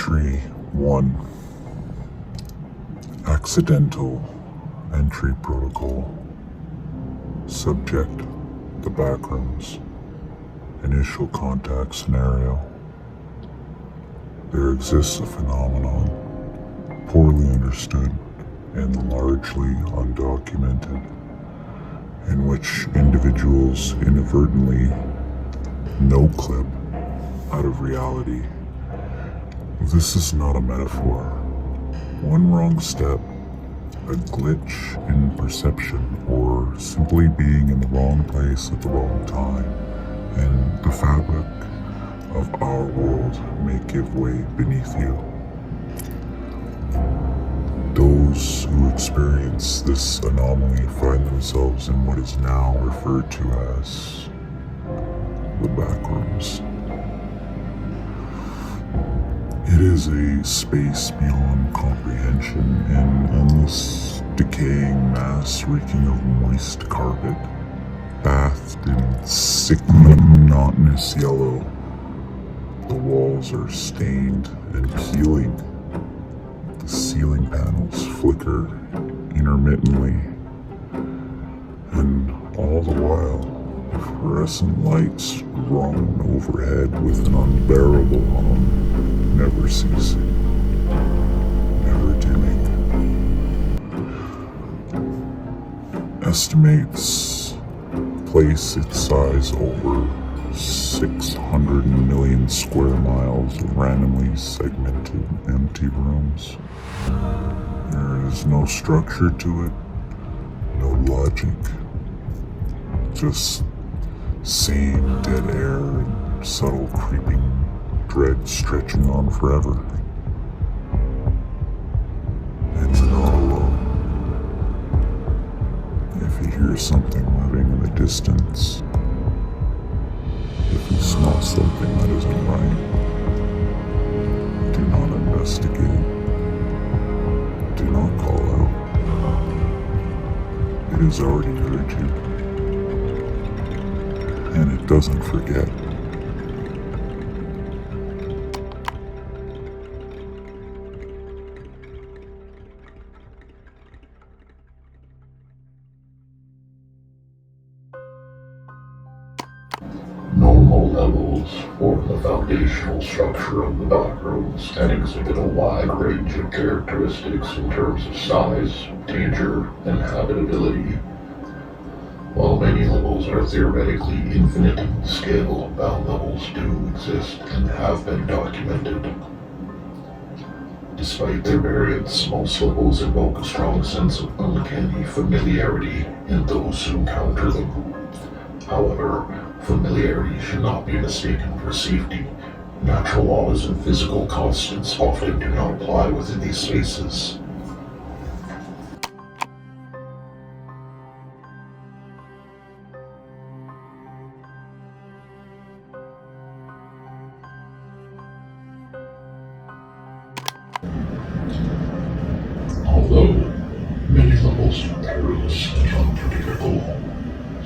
Entry 1. Accidental Entry Protocol. Subject: the Backrooms. Initial contact scenario. There exists a phenomenon, poorly understood and largely undocumented, in which individuals inadvertently no-clip out of reality. This is not a metaphor. One wrong step, a glitch in perception, or simply being in the wrong place at the wrong time, and the fabric of our world may give way beneath you. Those who experience this anomaly find themselves in what is now referred to as the backrooms. It is a space beyond comprehension, an endless, decaying mass reeking of moist carpet, bathed in sickly, monotonous yellow. The walls are stained and peeling. The ceiling panels flicker intermittently, and all the while, fluorescent lights drone overhead with an unbearable hum, never ceasing, never dimming. Estimates place its size over 600 million square miles of randomly segmented empty rooms. There is no structure to it, no logic, just same dead air and subtle creeping dread stretching on forever. And you're not alone. If you hear something moving in the distance, if you smell something that isn't right, do not investigate. Do not call out. It has already heard you. And it doesn't forget. Normal levels form the foundational structure of the backrooms and exhibit a wide range of characteristics in terms of size, danger, and habitability. While many levels are theoretically infinite in scale, bound levels do exist and have been documented. Despite their variance, most levels evoke a strong sense of uncanny familiarity in those who encounter them. However, familiarity should not be mistaken for safety. Natural laws and physical constants often do not apply within these spaces. Although many levels are perilous and unpredictable,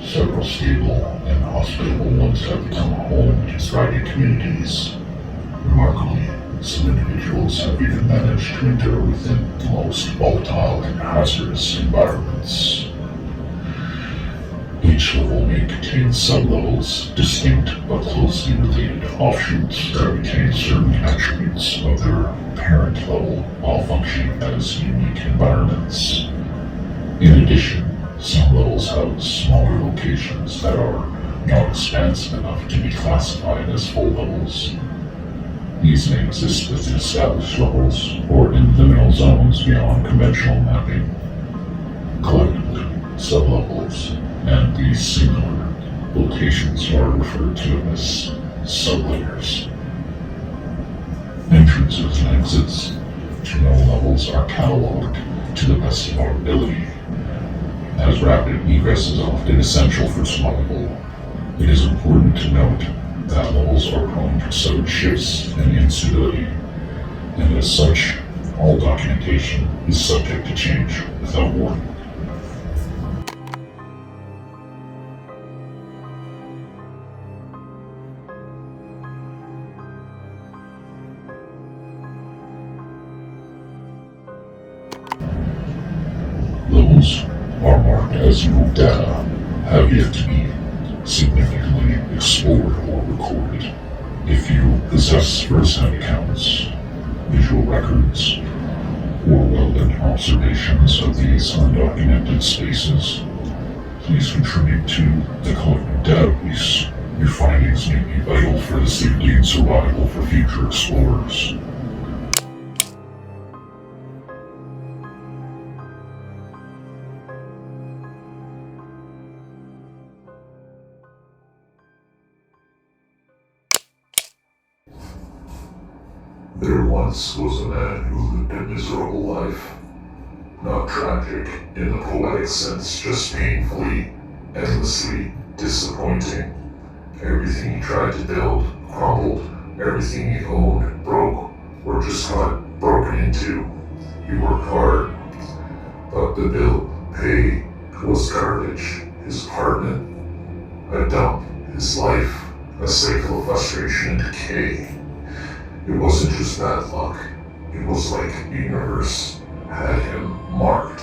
several stable and hospitable ones have become home to thriving communities. Remarkably, some individuals have even managed to endure within the most volatile and hazardous environments. Each level may contain sub-levels, distinct but closely related offshoots that retain certain attributes of their parent level while functioning as unique environments. In addition, some levels have smaller locations that are not expansive enough to be classified as full levels. These may exist within established levels or in liminal zones beyond conventional mapping. Collectively, sublevels and these singular locations are referred to as sublayers. Entrances and exits to known levels are cataloged to the best of our ability. As rapid egress is often essential for survival, it is important to note that levels are prone to sudden shifts and instability, and as such, all documentation is subject to change without warning. residual data have yet to be significantly explored or recorded. If you possess first-hand accounts, visual records, or relevant observations of these undocumented spaces, please contribute to the collective database. Your findings may be vital for the safety and survival for future explorers. There once was a man who lived a miserable life. Not tragic in the poetic sense, just painfully, endlessly disappointing. Everything he tried to build crumbled. Everything he owned broke or just got broken into. He worked hard, but the bill pay was garbage. His apartment, a dump. His life, a cycle of frustration and decay. It wasn't just bad luck. It was like the universe had him marked.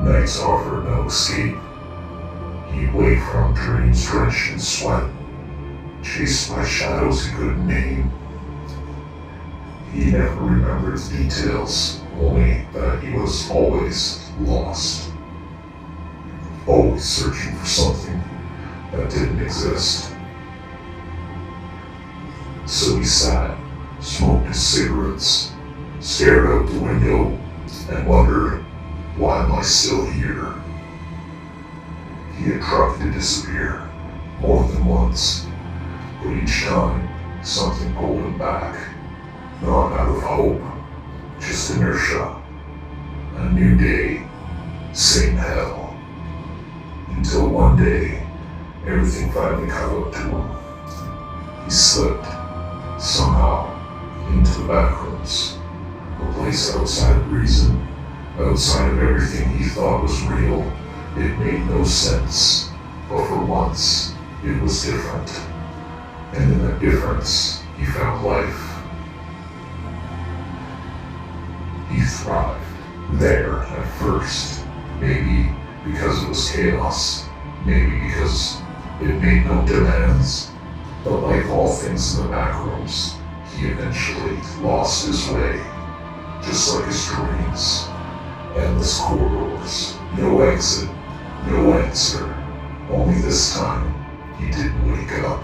Nights offered no escape. He'd wake from dreams drenched in sweat, chased by shadows he couldn't name. He never remembered the details, only that he was always lost. Always searching for something that didn't exist. So he sat, smoked his cigarettes, stared out the window, and wondered, why am I still here? He had tried to disappear more than once, but each time something pulled him back, not out of hope, just inertia. A new day, same hell. Until one day, everything finally caught up to him. He slipped, somehow, into the backrooms, a place outside of reason, outside of everything he thought was real. It made no sense, but for once, it was different. And in that difference, he found life. He thrived there at first, maybe because it was chaos, maybe because it made no demands, but like all things in the backrooms, he eventually lost his way, just like his dreams. Endless corridors, no exit, no answer. Only this time, he didn't wake up.